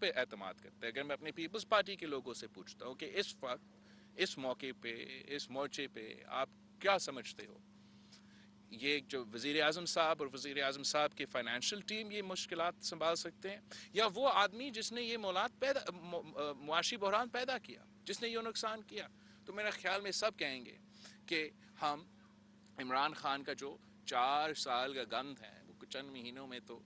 पे एतमाद करते हैं। अगर मैं अपनी पीपल्स पार्टी के लोगों से पूछता हूँ कि इस वक्त इस मौके पे इस मोर्चे पे आप क्या समझते हो, ये जो वज़ीर आज़म साहब और वज़ीर आज़म साहब की फ़ाइनेंशियल टीम ये मुश्किलात संभाल सकते हैं, या वो आदमी जिसने ये मुआशी बहरान पैदा किया, जिसने ये नुकसान किया? तो मेरे ख्याल में सब कहेंगे कि हम इमरान खान का जो 4 साल का गंद है वो चंद महीनों में तो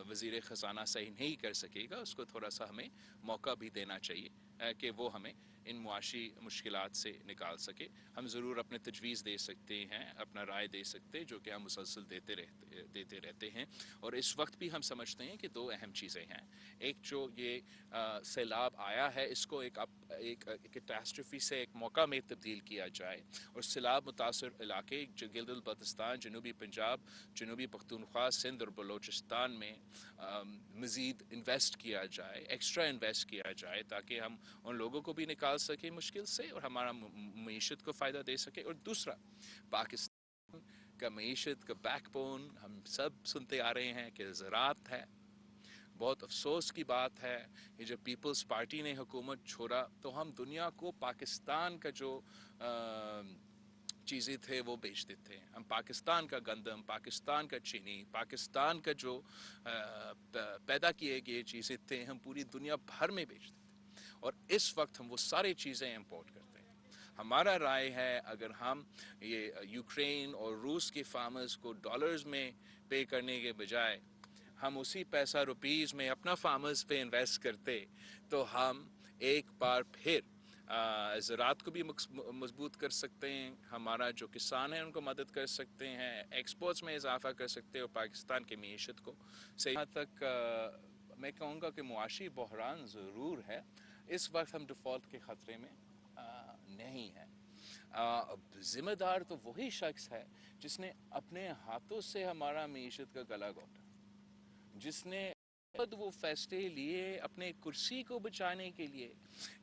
वज़ीर ख़जाना सही नहीं कर सकेगा। उसको थोड़ा सा हमें मौका भी देना चाहिए कि वो हमें इन मुआशी मुश्किलात से निकाल सके। हम ज़रूर अपने तजवीज़ दे सकते हैं, अपना राय दे सकते हैं, जो कि हम मुसलसल देते रहते हैं। और इस वक्त भी हम समझते हैं कि 2 अहम चीज़ें हैं। एक जो ये सैलाब आया है, इसको एक कैटास्ट्रफी से एक मौका में तब्दील किया जाए, और सैलाब मुतासर इलाके जो गिलगित बल्तिस्तान, जनूबी पंजाब, जनूबी पख्तूनख्वा, सिंध और बलोचिस्तान में मज़ीद इन्वेस्ट किया जाए, एक्स्ट्रा इन्वेस्ट किया जाए, ताकि हम उन लोगों को भी निकाल सकें मुश्किल से और हमारा मईशत को फ़ायदा दे सके। और दूसरा, पाकिस्तान का मईशत का बैकबोन हम सब सुनते आ रहे हैं कि ज़राअत है। बहुत अफसोस की बात है कि जब पीपल्स पार्टी ने हुकूमत छोड़ा तो हम दुनिया को पाकिस्तान का जो चीज़ें थे वो बेचते थे। हम पाकिस्तान का गंदम, पाकिस्तान का चीनी, पाकिस्तान का जो पैदा किए गए चीज़ें थे, हम पूरी दुनिया भर में बेचते थे। और इस वक्त हम वो सारी चीज़ें इंपोर्ट करते हैं। हमारा राय है, अगर हम ये यूक्रेन और रूस के फार्मर्स को डॉलर्स में पे करने के बजाय हम उसी पैसा रुपीज़ में अपना फार्मर्स पे इन्वेस्ट करते, तो हम एक बार फिर ज़राअत को भी मजबूत कर सकते हैं, हमारा जो किसान है उनको मदद कर सकते हैं, एक्सपोर्ट्स में इजाफा कर सकते हैं, और पाकिस्तान की मीशत को सही। यहाँ तक मैं कहूँगा कि मुआशी बहरान ज़रूर है, इस वक्त हम डिफ़ॉल्ट के ख़तरे में नहीं है। ज़िम्मेदार तो वही शख्स है जिसने अपने हाथों से हमारा मीशत का गला घोटा, जिसने खुद वो फैसले लिए अपने कुर्सी को बचाने के लिए,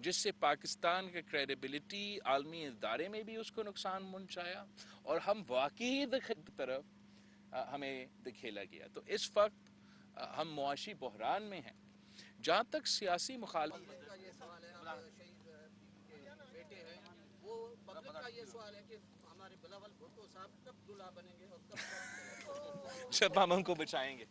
जिससे पाकिस्तान का क्रेडिबिलिटी आलमी इदारे में भी उसको नुकसान पहुंचाया, और हम वाकई तरफ हमें धकेला गया। तो इस वक्त हम मुआशी बहरान में हैं। जहाँ तक सियासी मुखालिफ का ये सवाल है, आप शहीद के बेटे हैं, वो पब्लिक का ये सवाल है कि हमारे बिलावल भुट्टो साहब कब दूल्हा बनेंगे और कब जब हम उनको बचाएंगे।